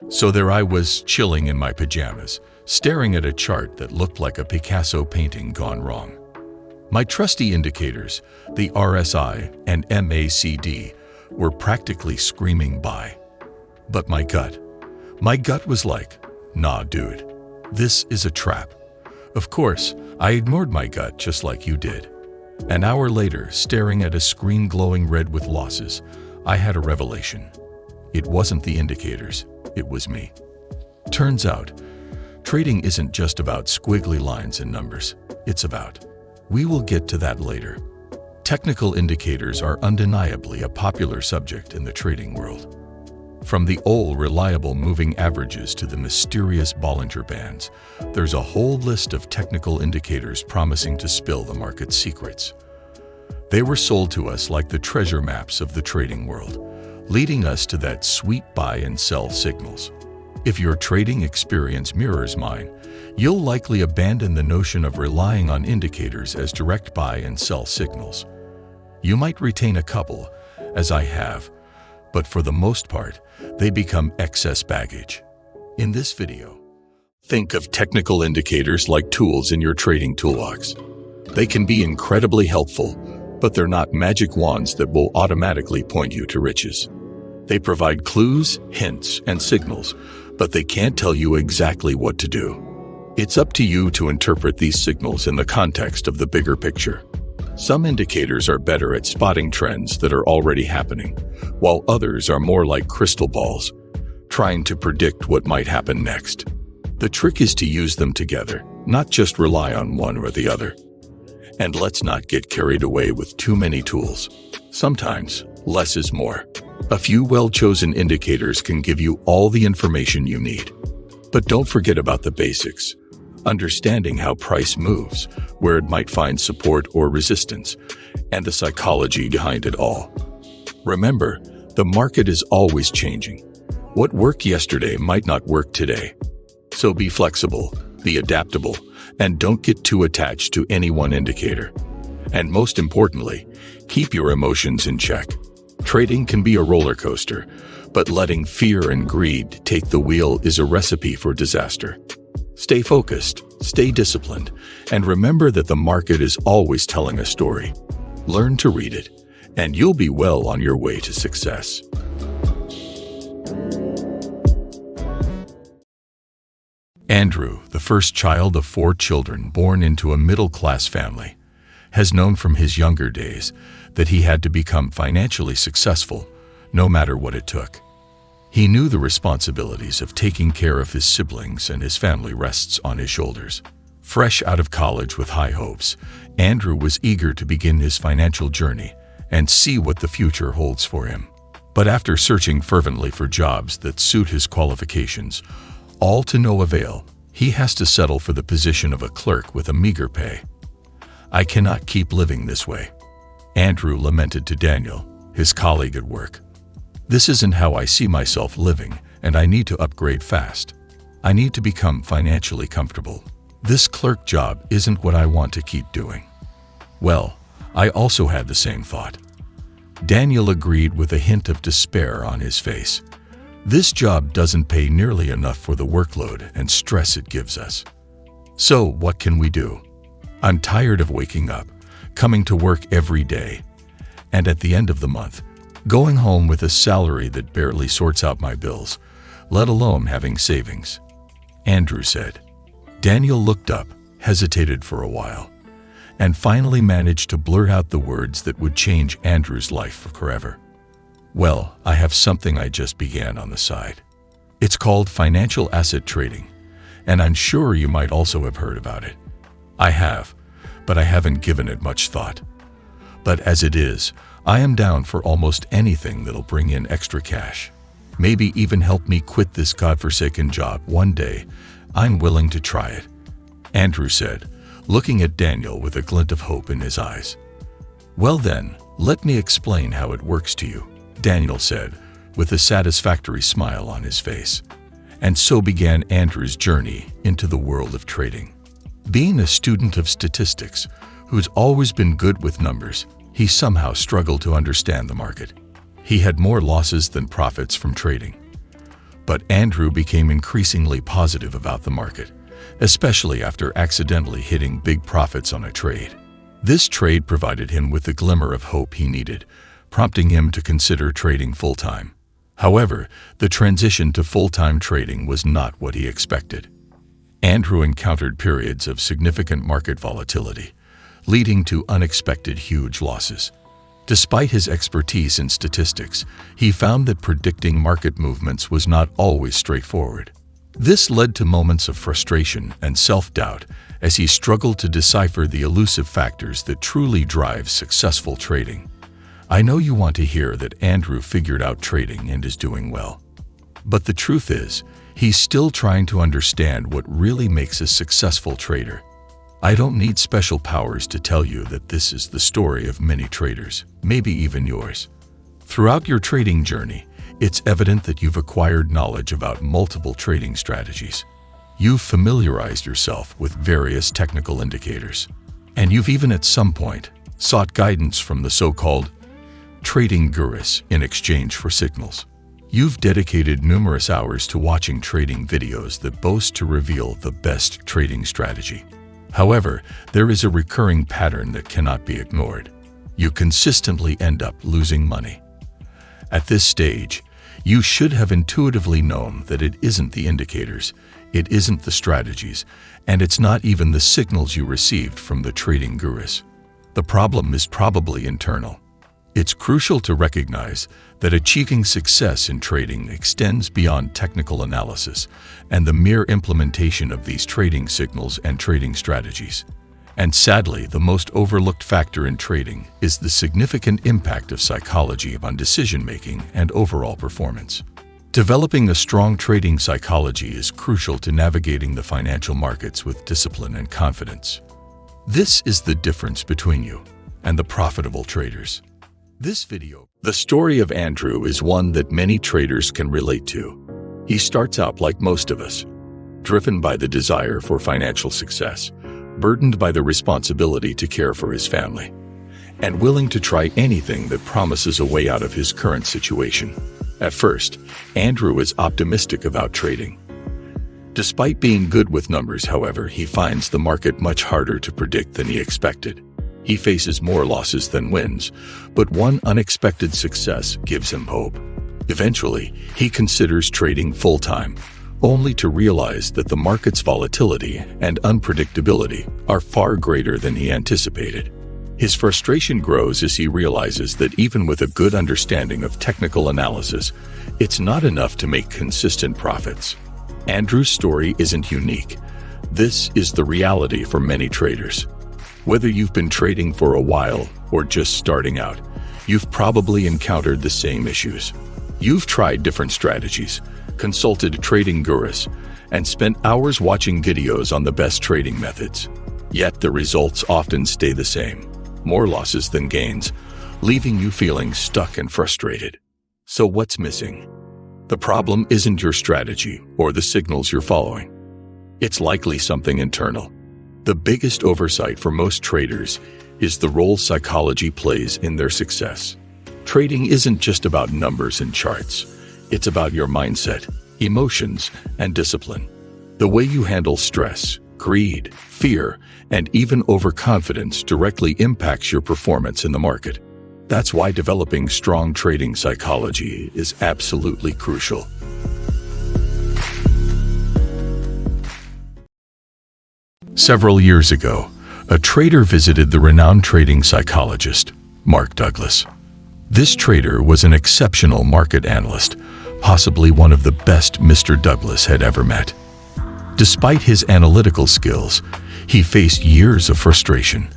So there I was, chilling in my pajamas, staring at a chart that looked like a Picasso painting gone wrong. My trusty indicators, the RSI and MACD, were practically screaming buy. But my gut was like, nah dude, this is a trap. Of course, I ignored my gut just like you did. An hour later, staring at a screen glowing red with losses, I had a revelation. It wasn't the indicators, it was me. Turns out, trading isn't just about squiggly lines and numbers, it's about. We will get to that later. Technical indicators are undeniably a popular subject in the trading world. From the old reliable moving averages to the mysterious Bollinger Bands, there's a whole list of technical indicators promising to spill the market's secrets. They were sold to us like the treasure maps of the trading world, leading us to that sweet buy and sell signals. If your trading experience mirrors mine, you'll likely abandon the notion of relying on indicators as direct buy and sell signals. You might retain a couple, as I have, but for the most part, they become excess baggage. In this video, think of technical indicators like tools in your trading toolbox. They can be incredibly helpful, but they're not magic wands that will automatically point you to riches. They provide clues, hints, and signals, but they can't tell you exactly what to do. It's up to you to interpret these signals in the context of the bigger picture. Some indicators are better at spotting trends that are already happening, while others are more like crystal balls, trying to predict what might happen next. The trick is to use them together, not just rely on one or the other. And let's not get carried away with too many tools. Sometimes, less is more. A few well-chosen indicators can give you all the information you need. But don't forget about the basics. Understanding how price moves, where it might find support or resistance, and the psychology behind it all. Remember, the market is always changing. What worked yesterday might not work today. So be flexible, be adaptable, and don't get too attached to any one indicator. And most importantly, keep your emotions in check. Trading can be a roller coaster, but letting fear and greed take the wheel is a recipe for disaster. Stay focused, stay disciplined, and remember that the market is always telling a story. Learn to read it, and you'll be well on your way to success. Andrew, the first child of 4 children born into a middle-class family, has known from his younger days that he had to become financially successful, no matter what it took. He knew the responsibilities of taking care of his siblings, and his family rests on his shoulders. Fresh out of college with high hopes, Andrew was eager to begin his financial journey and see what the future holds for him. But after searching fervently for jobs that suit his qualifications, all to no avail, he has to settle for the position of a clerk with a meager pay. "I cannot keep living this way," Andrew lamented to Daniel, his colleague at work. "This isn't how I see myself living, and I need to upgrade fast. I need to become financially comfortable. This clerk job isn't what I want to keep doing." Well, I also had the same thought. Daniel agreed with a hint of despair on his face. "This job doesn't pay nearly enough for the workload and stress it gives us. So what can we do? I'm tired of waking up, coming to work every day, and at the end of the month, going home with a salary that barely sorts out my bills, let alone having savings," Andrew said. Daniel looked up, hesitated for a while, and finally managed to blurt out the words that would change Andrew's life forever. "Well, I have something I just began on the side. It's called financial asset trading, and I'm sure you might also have heard about it." "I have, but I haven't given it much thought. But as it is, I am down for almost anything that'll bring in extra cash. Maybe even help me quit this godforsaken job one day. I'm willing to try it," Andrew said, looking at Daniel with a glint of hope in his eyes. "Well then, let me explain how it works to you," Daniel said, with a satisfactory smile on his face. And so began Andrew's journey into the world of trading. Being a student of statistics, who's always been good with numbers, he somehow struggled to understand the market. He had more losses than profits from trading. But Andrew became increasingly positive about the market, especially after accidentally hitting big profits on a trade. This trade provided him with the glimmer of hope he needed, prompting him to consider trading full-time. However, the transition to full-time trading was not what he expected. Andrew encountered periods of significant market volatility, leading to unexpected huge losses. Despite his expertise in statistics, he found that predicting market movements was not always straightforward. This led to moments of frustration and self-doubt as he struggled to decipher the elusive factors that truly drive successful trading. I know you want to hear that Andrew figured out trading and is doing well. But the truth is, he's still trying to understand what really makes a successful trader. I don't need special powers to tell you that this is the story of many traders, maybe even yours. Throughout your trading journey, it's evident that you've acquired knowledge about multiple trading strategies. You've familiarized yourself with various technical indicators, and you've even at some point sought guidance from the so-called trading gurus in exchange for signals. You've dedicated numerous hours to watching trading videos that boast to reveal the best trading strategy. However, there is a recurring pattern that cannot be ignored. You consistently end up losing money. At this stage, you should have intuitively known that it isn't the indicators, it isn't the strategies, and it's not even the signals you received from the trading gurus. The problem is probably internal. It's crucial to recognize that achieving success in trading extends beyond technical analysis and the mere implementation of these trading signals and trading strategies. And sadly, the most overlooked factor in trading is the significant impact of psychology on decision-making and overall performance. Developing a strong trading psychology is crucial to navigating the financial markets with discipline and confidence. This is the difference between you and the profitable traders. The story of Andrew is one that many traders can relate to. He starts out like most of us, driven by the desire for financial success, burdened by the responsibility to care for his family, and willing to try anything that promises a way out of his current situation. At first, Andrew is optimistic about trading. Despite being good with numbers, however, he finds the market much harder to predict than he expected. He faces more losses than wins, but one unexpected success gives him hope. Eventually, he considers trading full-time, only to realize that the market's volatility and unpredictability are far greater than he anticipated. His frustration grows as he realizes that even with a good understanding of technical analysis, it's not enough to make consistent profits. Andrew's story isn't unique. This is the reality for many traders. Whether you've been trading for a while or just starting out, you've probably encountered the same issues. You've tried different strategies, consulted trading gurus, and spent hours watching videos on the best trading methods. Yet the results often stay the same: more losses than gains, leaving you feeling stuck and frustrated. So what's missing? The problem isn't your strategy or the signals you're following. It's likely something internal. The biggest oversight for most traders is the role psychology plays in their success. Trading isn't just about numbers and charts. It's about your mindset, emotions, and discipline. The way you handle stress, greed, fear, and even overconfidence directly impacts your performance in the market. That's why developing strong trading psychology is absolutely crucial. Several years ago, a trader visited the renowned trading psychologist, Mark Douglas. This trader was an exceptional market analyst, possibly one of the best Mr. Douglas had ever met. Despite his analytical skills, he faced years of frustration,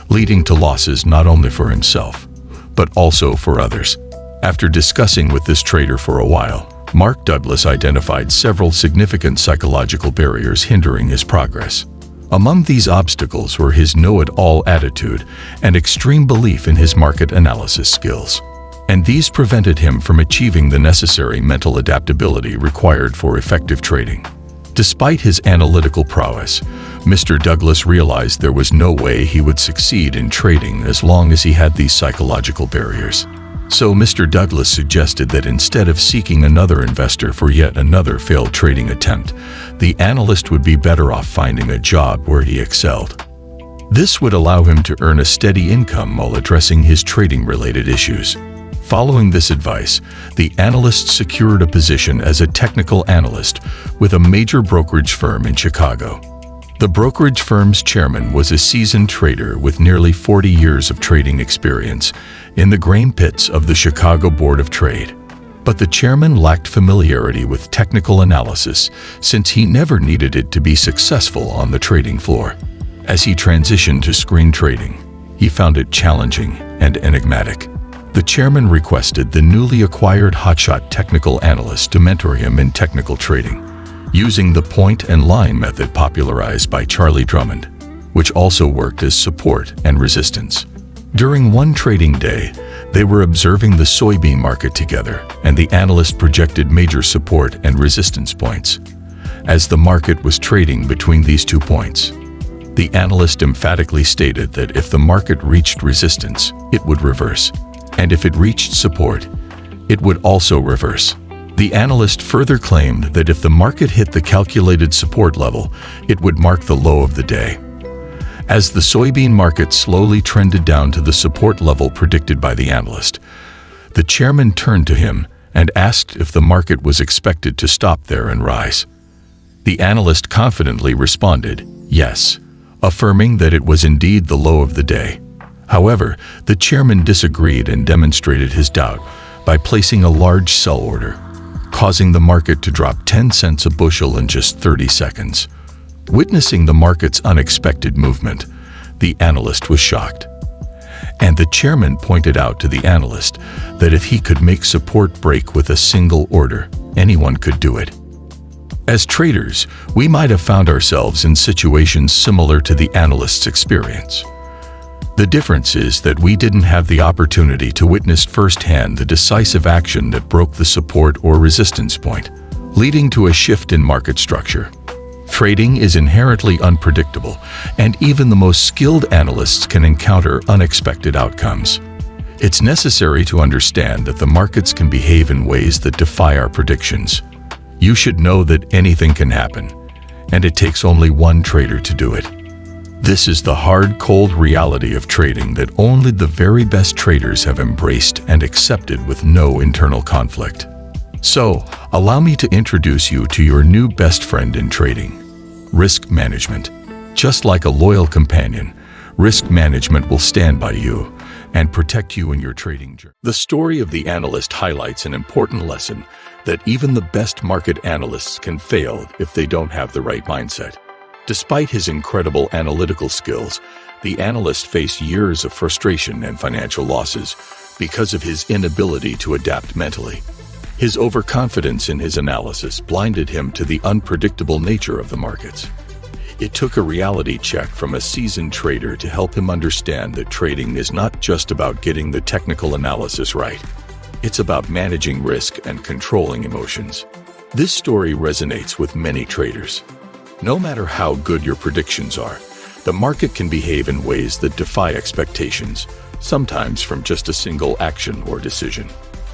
leading to losses not only for himself, but also for others. After discussing with this trader for a while, Mark Douglas identified several significant psychological barriers hindering his progress. Among these obstacles were his know-it-all attitude and extreme belief in his market analysis skills. And these prevented him from achieving the necessary mental adaptability required for effective trading. Despite his analytical prowess, Mr. Douglas realized there was no way he would succeed in trading as long as he had these psychological barriers. So Mr. Douglas suggested that instead of seeking another investor for yet another failed trading attempt, the analyst would be better off finding a job where he excelled. This would allow him to earn a steady income while addressing his trading-related issues. Following this advice, the analyst secured a position as a technical analyst with a major brokerage firm in Chicago. The brokerage firm's chairman was a seasoned trader with nearly 40 years of trading experience in the grain pits of the Chicago Board of Trade. But the chairman lacked familiarity with technical analysis since he never needed it to be successful on the trading floor. As he transitioned to screen trading, he found it challenging and enigmatic. The chairman requested the newly acquired hotshot technical analyst to mentor him in technical trading, using the point and line method popularized by Charlie Drummond, which also worked as support and resistance. During one trading day, they were observing the soybean market together, and the analyst projected major support and resistance points. As the market was trading between these 2 points, the analyst emphatically stated that if the market reached resistance, it would reverse, and if it reached support, it would also reverse. The analyst further claimed that if the market hit the calculated support level, it would mark the low of the day. As the soybean market slowly trended down to the support level predicted by the analyst, the chairman turned to him and asked if the market was expected to stop there and rise. The analyst confidently responded, yes, affirming that it was indeed the low of the day. However, the chairman disagreed and demonstrated his doubt by placing a large sell order, causing the market to drop 10 cents a bushel in just 30 seconds. Witnessing the market's unexpected movement, the analyst was shocked. And the chairman pointed out to the analyst that if he could make support break with a single order, anyone could do it. As traders, we might have found ourselves in situations similar to the analyst's experience. The difference is that we didn't have the opportunity to witness firsthand the decisive action that broke the support or resistance point, leading to a shift in market structure. Trading is inherently unpredictable, and even the most skilled analysts can encounter unexpected outcomes. It's necessary to understand that the markets can behave in ways that defy our predictions. You should know that anything can happen, and it takes only one trader to do it. This is the hard, cold reality of trading that only the very best traders have embraced and accepted with no internal conflict. So, allow me to introduce you to your new best friend in trading: risk management. Just like a loyal companion, risk management will stand by you and protect you in your trading journey. The story of the analyst highlights an important lesson that even the best market analysts can fail if they don't have the right mindset. Despite his incredible analytical skills, the analyst faced years of frustration and financial losses because of his inability to adapt mentally. His overconfidence in his analysis blinded him to the unpredictable nature of the markets. It took a reality check from a seasoned trader to help him understand that trading is not just about getting the technical analysis right. It's about managing risk and controlling emotions. This story resonates with many traders. No matter how good your predictions are, the market can behave in ways that defy expectations, sometimes from just a single action or decision.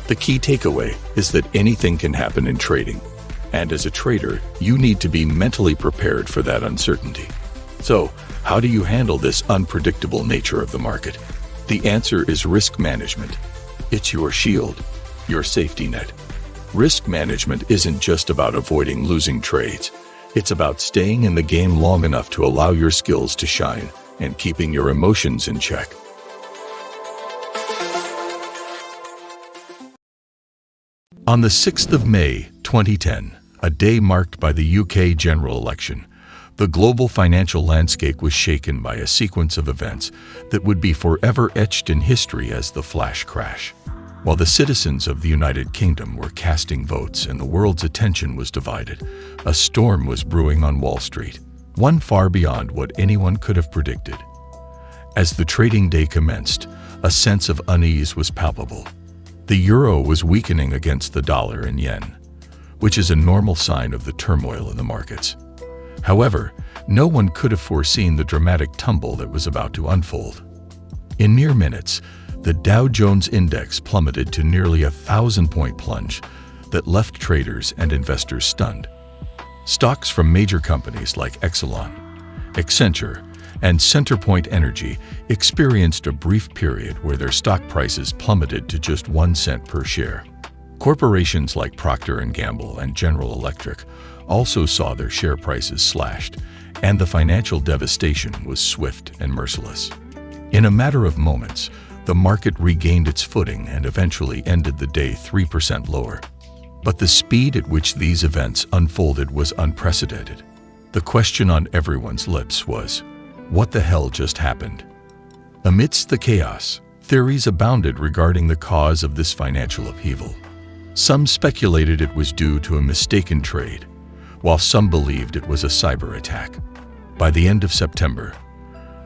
The key takeaway is that anything can happen in trading, and as a trader, you need to be mentally prepared for that uncertainty. So, how do you handle this unpredictable nature of the market? The answer is risk management. It's your shield, your safety net. Risk management isn't just about avoiding losing trades. It's about staying in the game long enough to allow your skills to shine and keeping your emotions in check. On the 6th of May, 2010, a day marked by the UK general election, the global financial landscape was shaken by a sequence of events that would be forever etched in history as the flash crash. While the citizens of the United Kingdom were casting votes and the world's attention was divided, a storm was brewing on Wall Street, one far beyond what anyone could have predicted. As the trading day commenced, a sense of unease was palpable. The euro was weakening against the dollar and yen, which is a normal sign of the turmoil in the markets. However, no one could have foreseen the dramatic tumble that was about to unfold. In mere minutes, the Dow Jones Index plummeted to nearly a 1,000-point plunge that left traders and investors stunned. Stocks from major companies like Exelon, Accenture, and Centerpoint Energy experienced a brief period where their stock prices plummeted to just 1 cent per share. Corporations like Procter & Gamble and General Electric also saw their share prices slashed, and the financial devastation was swift and merciless. In a matter of moments, the market regained its footing and eventually ended the day 3% lower. But the speed at which these events unfolded was unprecedented. The question on everyone's lips was, what the hell just happened? Amidst the chaos, theories abounded regarding the cause of this financial upheaval. Some speculated it was due to a mistaken trade, while some believed it was a cyber attack. By the end of September,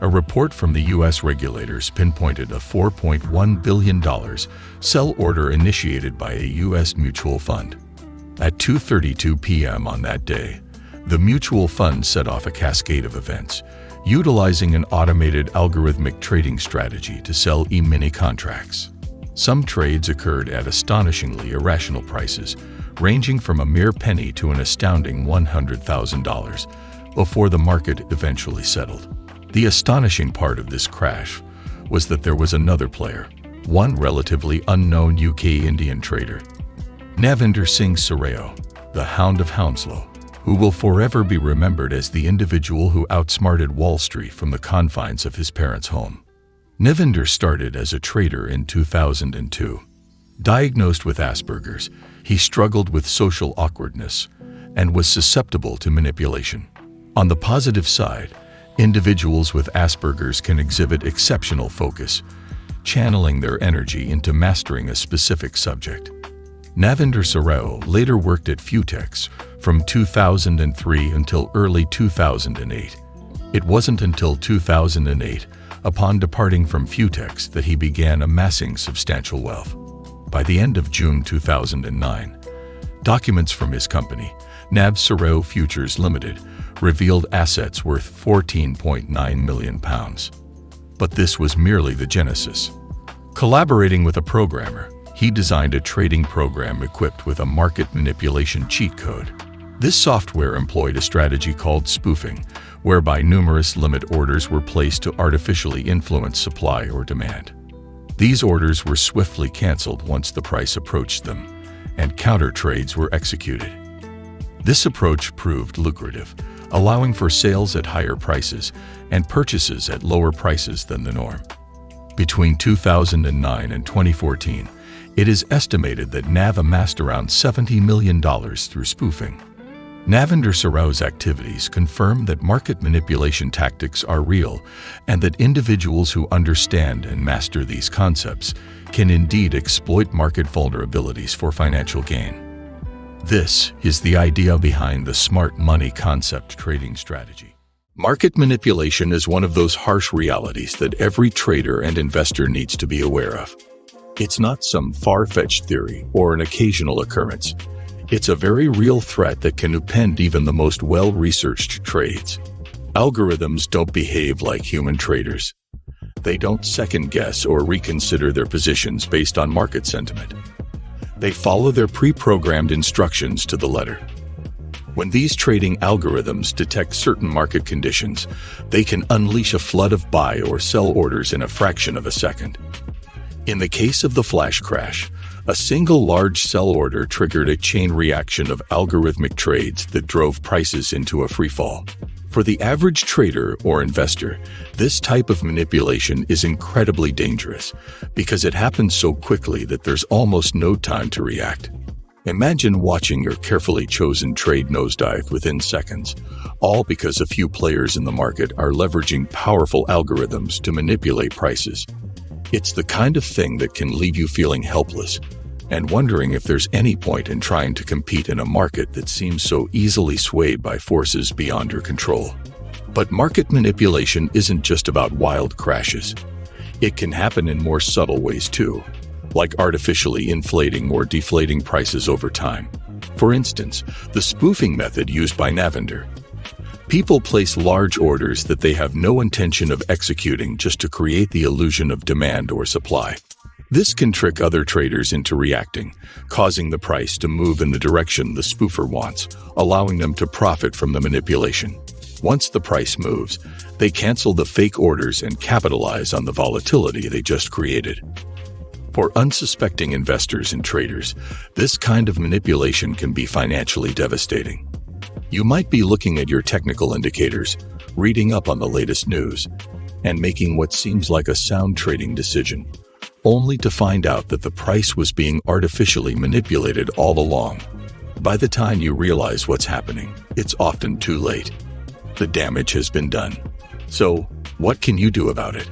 a report from the U.S. regulators pinpointed a $4.1 billion sell order initiated by a U.S. mutual fund. At 2:32 p.m. on that day, the mutual fund set off a cascade of events, utilizing an automated algorithmic trading strategy to sell E-mini contracts. Some trades occurred at astonishingly irrational prices, ranging from a mere penny to an astounding $100,000, before the market eventually settled. The astonishing part of this crash was that there was another player, one relatively unknown UK Indian trader, Navinder Singh Sarao, the Hound of Hounslow, who will forever be remembered as the individual who outsmarted Wall Street from the confines of his parents' home. Navinder started as a trader in 2002. Diagnosed with Asperger's, he struggled with social awkwardness and was susceptible to manipulation. On the positive side, individuals with Asperger's can exhibit exceptional focus, channeling their energy into mastering a specific subject. Navinder Sarao later worked at Futex from 2003 until early 2008. It wasn't until 2008, upon departing from Futex, that he began amassing substantial wealth. By the end of June 2009, documents from his company, NAV Sarao Futures Limited, revealed assets worth £14.9 million. But this was merely the genesis. Collaborating with a programmer, he designed a trading program equipped with a market manipulation cheat code. This software employed a strategy called spoofing, whereby numerous limit orders were placed to artificially influence supply or demand. These orders were swiftly canceled once the price approached them, and counter trades were executed. This approach proved lucrative, allowing for sales at higher prices and purchases at lower prices than the norm. Between 2009 and 2014, it is estimated that NAV amassed around $70 million through spoofing. Navinder Sarao's activities confirm that market manipulation tactics are real and that individuals who understand and master these concepts can indeed exploit market vulnerabilities for financial gain. This is the idea behind the smart money concept trading strategy. Market manipulation is one of those harsh realities that every trader and investor needs to be aware of. It's not some far-fetched theory or an occasional occurrence. It's a very real threat that can upend even the most well-researched trades. Algorithms don't behave like human traders. They don't second-guess or reconsider their positions based on market sentiment. They follow their pre-programmed instructions to the letter. When these trading algorithms detect certain market conditions, they can unleash a flood of buy or sell orders in a fraction of a second. In the case of the flash crash, a single large sell order triggered a chain reaction of algorithmic trades that drove prices into a freefall. For the average trader or investor, this type of manipulation is incredibly dangerous because it happens so quickly that there's almost no time to react. Imagine watching your carefully chosen trade nosedive within seconds, all because a few players in the market are leveraging powerful algorithms to manipulate prices. It's the kind of thing that can leave you feeling helpless and wondering if there's any point in trying to compete in a market that seems so easily swayed by forces beyond your control. But market manipulation isn't just about wild crashes. It can happen in more subtle ways too, like artificially inflating or deflating prices over time. For instance, the spoofing method used by Navinder. People place large orders that they have no intention of executing just to create the illusion of demand or supply. This can trick other traders into reacting, causing the price to move in the direction the spoofer wants, allowing them to profit from the manipulation. Once the price moves, they cancel the fake orders and capitalize on the volatility they just created. For unsuspecting investors and traders, this kind of manipulation can be financially devastating. You might be looking at your technical indicators, reading up on the latest news, and making what seems like a sound trading decision, only to find out that the price was being artificially manipulated all along. By the time you realize what's happening, it's often too late. The damage has been done. So, what can you do about it?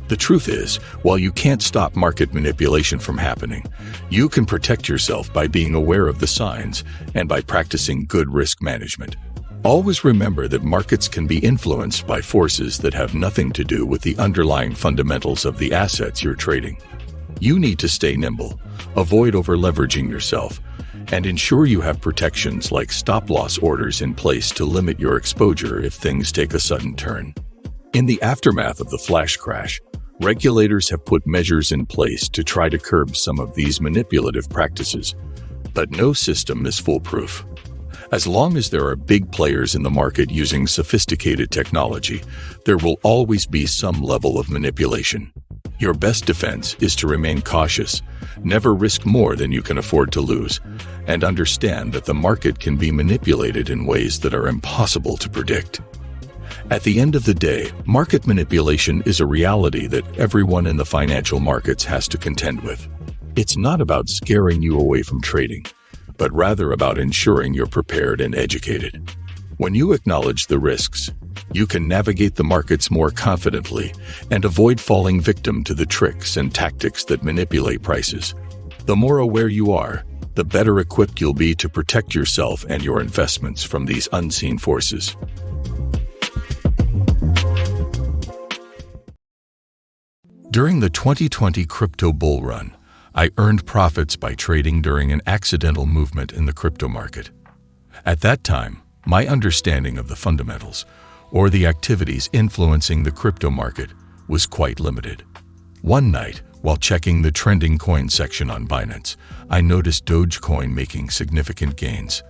The truth is, while you can't stop market manipulation from happening, you can protect yourself by being aware of the signs and by practicing good risk management. Always remember that markets can be influenced by forces that have nothing to do with the underlying fundamentals of the assets you're trading. You need to stay nimble, avoid over-leveraging yourself, and ensure you have protections like stop-loss orders in place to limit your exposure if things take a sudden turn. In the aftermath of the flash crash, regulators have put measures in place to try to curb some of these manipulative practices, but no system is foolproof. As long as there are big players in the market using sophisticated technology, there will always be some level of manipulation. Your best defense is to remain cautious, never risk more than you can afford to lose, and understand that the market can be manipulated in ways that are impossible to predict. At the end of the day, market manipulation is a reality that everyone in the financial markets has to contend with. It's not about scaring you away from trading, but rather about ensuring you're prepared and educated. When you acknowledge the risks, you can navigate the markets more confidently and avoid falling victim to the tricks and tactics that manipulate prices. The more aware you are, the better equipped you'll be to protect yourself and your investments from these unseen forces. During the 2020 crypto bull run, I earned profits by trading during an accidental movement in the crypto market. At that time, my understanding of the fundamentals, or the activities influencing the crypto market, was quite limited. One night, while checking the trending coin section on Binance, I noticed Dogecoin making significant gains.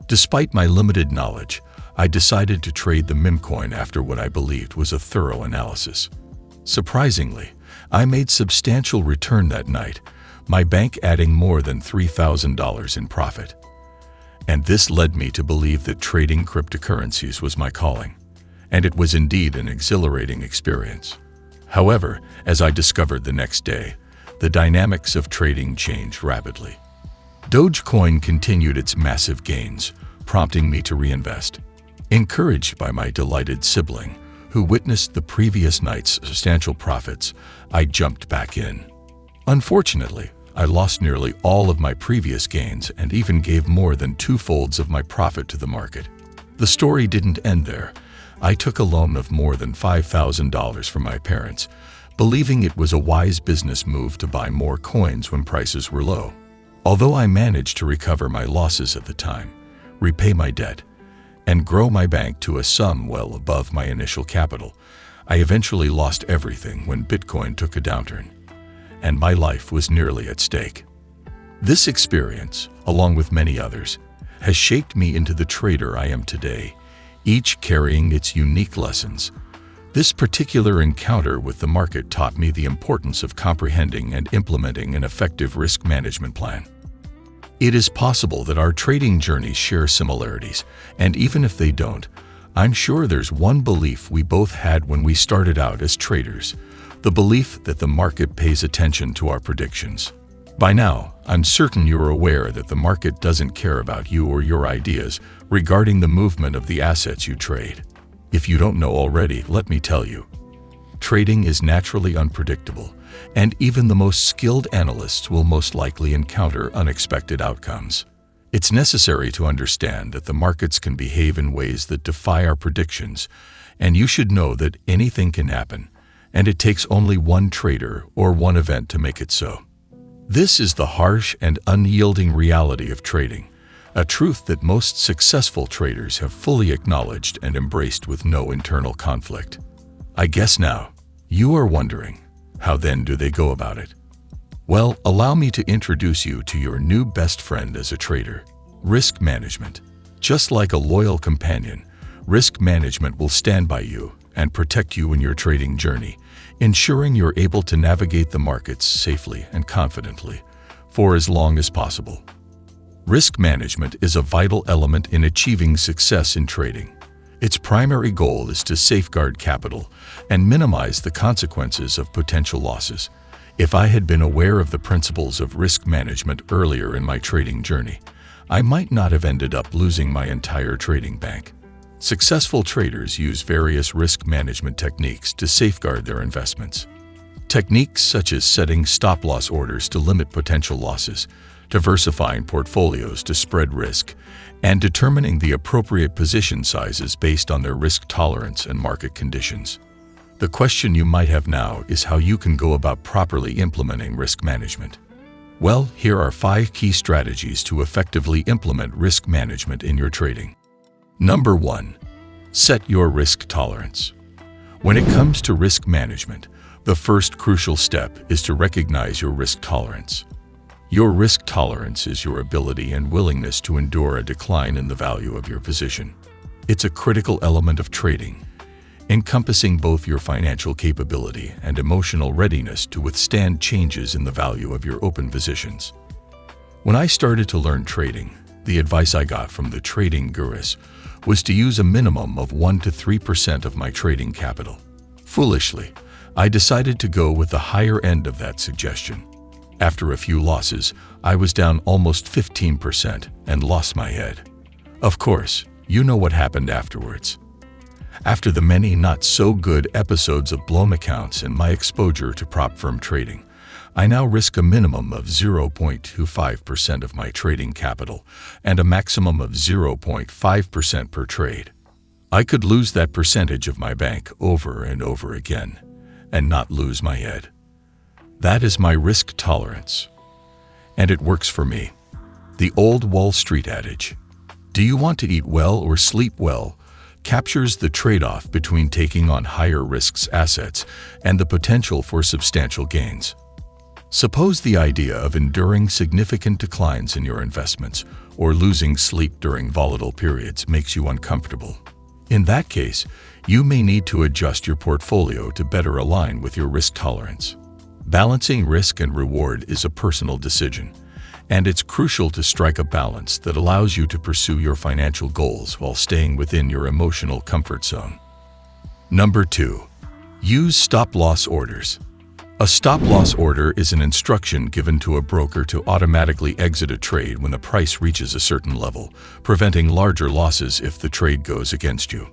Despite my limited knowledge, I decided to trade the meme coin after what I believed was a thorough analysis. Surprisingly, I made substantial return that night, my bank adding more than $3,000 in profit. And this led me to believe that trading cryptocurrencies was my calling, and it was indeed an exhilarating experience. However, as I discovered the next day, the dynamics of trading changed rapidly. Dogecoin continued its massive gains, prompting me to reinvest. Encouraged by my delighted sibling, who witnessed the previous night's substantial profits, I jumped back in. Unfortunately, I lost nearly all of my previous gains and even gave more than two-folds of my profit to the market. The story didn't end there. I took a loan of more than $5,000 from my parents, believing it was a wise business move to buy more coins when prices were low. Although I managed to recover my losses at the time, repay my debt, and grow my bank to a sum well above my initial capital, I eventually lost everything when Bitcoin took a downturn, and my life was nearly at stake. This experience, along with many others, has shaped me into the trader I am today, each carrying its unique lessons. This particular encounter with the market taught me the importance of comprehending and implementing an effective risk management plan. It is possible that our trading journeys share similarities, and even if they don't, I'm sure there's one belief we both had when we started out as traders: the belief that the market pays attention to our predictions. By now, I'm certain you're aware that the market doesn't care about you or your ideas regarding the movement of the assets you trade. If you don't know already, let me tell you. Trading is naturally unpredictable, and even the most skilled analysts will most likely encounter unexpected outcomes. It's necessary to understand that the markets can behave in ways that defy our predictions, and you should know that anything can happen, and it takes only one trader or one event to make it so. This is the harsh and unyielding reality of trading, a truth that most successful traders have fully acknowledged and embraced with no internal conflict. I guess now, you are wondering, how then do they go about it? Well, allow me to introduce you to your new best friend as a trader: risk management. Just like a loyal companion, risk management will stand by you and protect you in your trading journey, ensuring you're able to navigate the markets safely and confidently for as long as possible. Risk management is a vital element in achieving success in trading. Its primary goal is to safeguard capital and minimize the consequences of potential losses. If I had been aware of the principles of risk management earlier in my trading journey, I might not have ended up losing my entire trading bank. Successful traders use various risk management techniques to safeguard their investments. Techniques such as setting stop-loss orders to limit potential losses, diversifying portfolios to spread risk, and determining the appropriate position sizes based on their risk tolerance and market conditions. The question you might have now is how you can go about properly implementing risk management. Well, here are 5 key strategies to effectively implement risk management in your trading. Number 1. Set your risk tolerance. When it comes to risk management, the first crucial step is to recognize your risk tolerance. Your risk tolerance is your ability and willingness to endure a decline in the value of your position. It's a critical element of trading, encompassing both your financial capability and emotional readiness to withstand changes in the value of your open positions. When I started to learn trading, the advice I got from the trading gurus was to use a minimum of 1 to 3% of my trading capital. Foolishly, I decided to go with the higher end of that suggestion. After a few losses, I was down almost 15% and lost my head. Of course, you know what happened afterwards. After the many not-so-good episodes of blown accounts and my exposure to prop firm trading, I now risk a minimum of 0.25% of my trading capital and a maximum of 0.5% per trade. I could lose that percentage of my bank over and over again and not lose my head. That is my risk tolerance, and it works for me. The old Wall Street adage, "Do you want to eat well or sleep well?" captures the trade-off between taking on higher risks assets and the potential for substantial gains. Suppose the idea of enduring significant declines in your investments or losing sleep during volatile periods makes you uncomfortable. In that case, you may need to adjust your portfolio to better align with your risk tolerance. Balancing risk and reward is a personal decision, and it's crucial to strike a balance that allows you to pursue your financial goals while staying within your emotional comfort zone. Number 2. Use stop-loss orders. A stop-loss order is an instruction given to a broker to automatically exit a trade when the price reaches a certain level, preventing larger losses if the trade goes against you.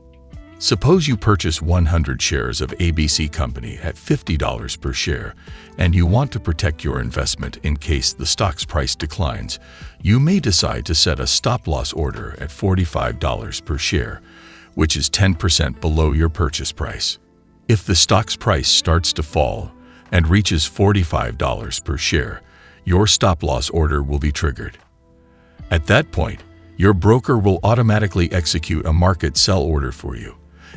Suppose you purchase 100 shares of ABC Company at $50 per share, and you want to protect your investment in case the stock's price declines. You may decide to set a stop-loss order at $45 per share, which is 10% below your purchase price. If the stock's price starts to fall and reaches $45 per share, your stop-loss order will be triggered. At that point, your broker will automatically execute a market sell order for you,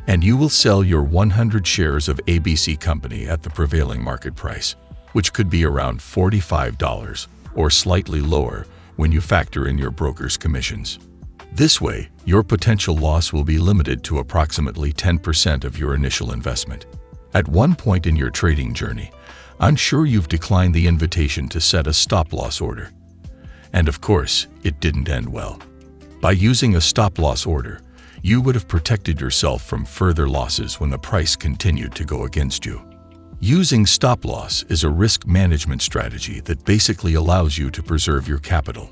and you will sell your 100 shares of ABC Company at the prevailing market price, which could be around $45 or slightly lower when you factor in your broker's commissions. This way, your potential loss will be limited to approximately 10% of your initial investment. At one point in your trading journey, I'm sure you've declined the invitation to set a stop-loss order. And of course, it didn't end well. By using a stop-loss order, you would have protected yourself from further losses when the price continued to go against you. Using stop-loss is a risk management strategy that basically allows you to preserve your capital,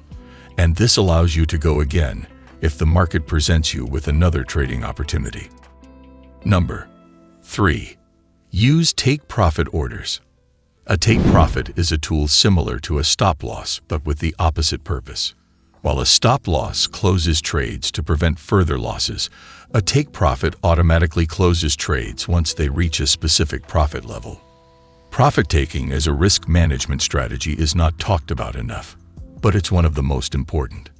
and this allows you to go again if the market presents you with another trading opportunity. Number 3. Use take-profit orders. A take-profit is a tool similar to a stop-loss but with the opposite purpose. While a stop-loss closes trades to prevent further losses, a take-profit automatically closes trades once they reach a specific profit level. Profit-taking as a risk management strategy is not talked about enough, but it's one of the most important.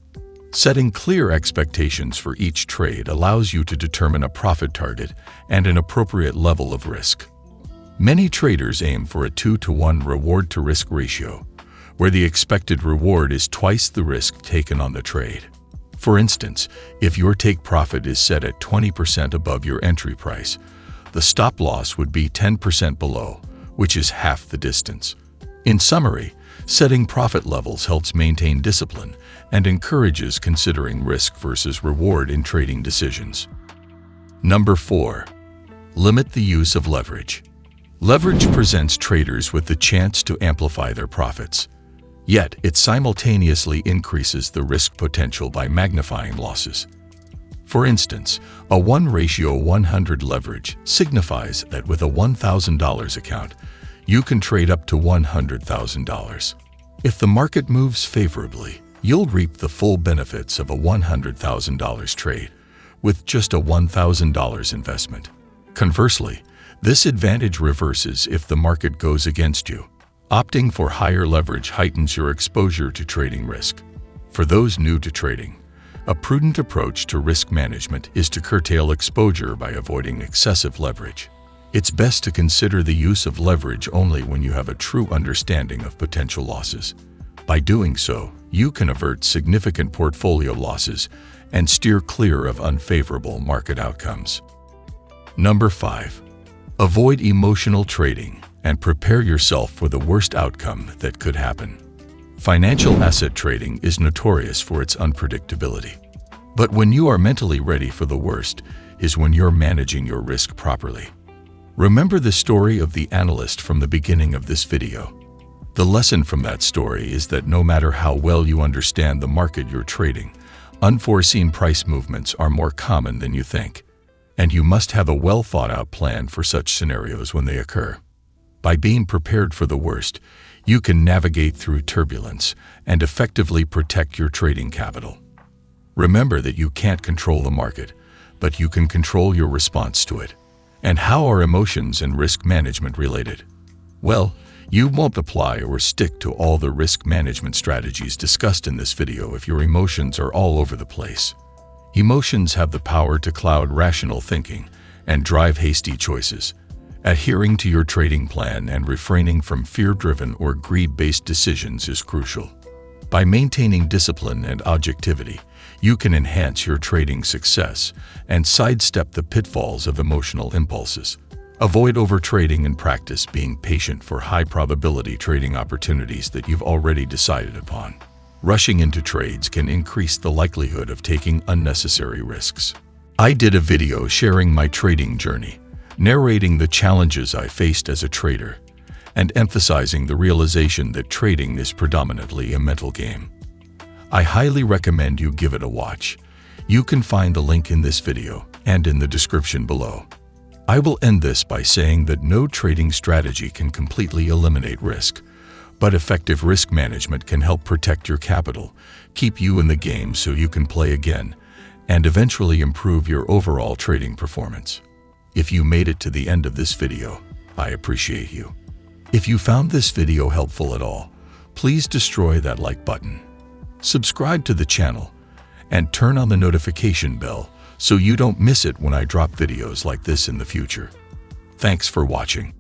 Setting clear expectations for each trade allows you to determine a profit target and an appropriate level of risk. Many traders aim for a 2-to-1 reward-to-risk ratio, where the expected reward is twice the risk taken on the trade. For instance, if your take profit is set at 20% above your entry price, the stop loss would be 10% below, which is half the distance. In summary, setting profit levels helps maintain discipline and encourages considering risk versus reward in trading decisions. Number 4. Limit the use of leverage. Leverage presents traders with the chance to amplify their profits. Yet, it simultaneously increases the risk potential by magnifying losses. For instance, a 1:100 leverage signifies that with a $1,000 account, you can trade up to $100,000. If the market moves favorably, you'll reap the full benefits of a $100,000 trade with just a $1,000 investment. Conversely, this advantage reverses if the market goes against you. Opting for higher leverage heightens your exposure to trading risk. For those new to trading, a prudent approach to risk management is to curtail exposure by avoiding excessive leverage. It's best to consider the use of leverage only when you have a true understanding of potential losses. By doing so, you can avert significant portfolio losses and steer clear of unfavorable market outcomes. Number 5. Avoid emotional trading and prepare yourself for the worst outcome that could happen. Financial asset trading is notorious for its unpredictability. But when you are mentally ready for the worst is when you're managing your risk properly. Remember the story of the analyst from the beginning of this video. The lesson from that story is that no matter how well you understand the market you're trading, unforeseen price movements are more common than you think, and you must have a well-thought-out plan for such scenarios when they occur. By being prepared for the worst, you can navigate through turbulence and effectively protect your trading capital. Remember that you can't control the market, but you can control your response to it. And how are emotions and risk management related? Well, you won't apply or stick to all the risk management strategies discussed in this video if your emotions are all over the place. Emotions have the power to cloud rational thinking and drive hasty choices. Adhering to your trading plan and refraining from fear-driven or greed-based decisions is crucial. By maintaining discipline and objectivity, you can enhance your trading success and sidestep the pitfalls of emotional impulses. Avoid overtrading and practice being patient for high-probability trading opportunities that you've already decided upon. Rushing into trades can increase the likelihood of taking unnecessary risks. I did a video sharing my trading journey, narrating the challenges I faced as a trader, and emphasizing the realization that trading is predominantly a mental game. I highly recommend you give it a watch. You can find the link in this video and in the description below. I will end this by saying that no trading strategy can completely eliminate risk, but effective risk management can help protect your capital, keep you in the game so you can play again, and eventually improve your overall trading performance. If you made it to the end of this video, I appreciate you. If you found this video helpful at all, please destroy that like button. Subscribe to the channel and turn on the notification bell so you don't miss it when I drop videos like this in the future. Thanks for watching.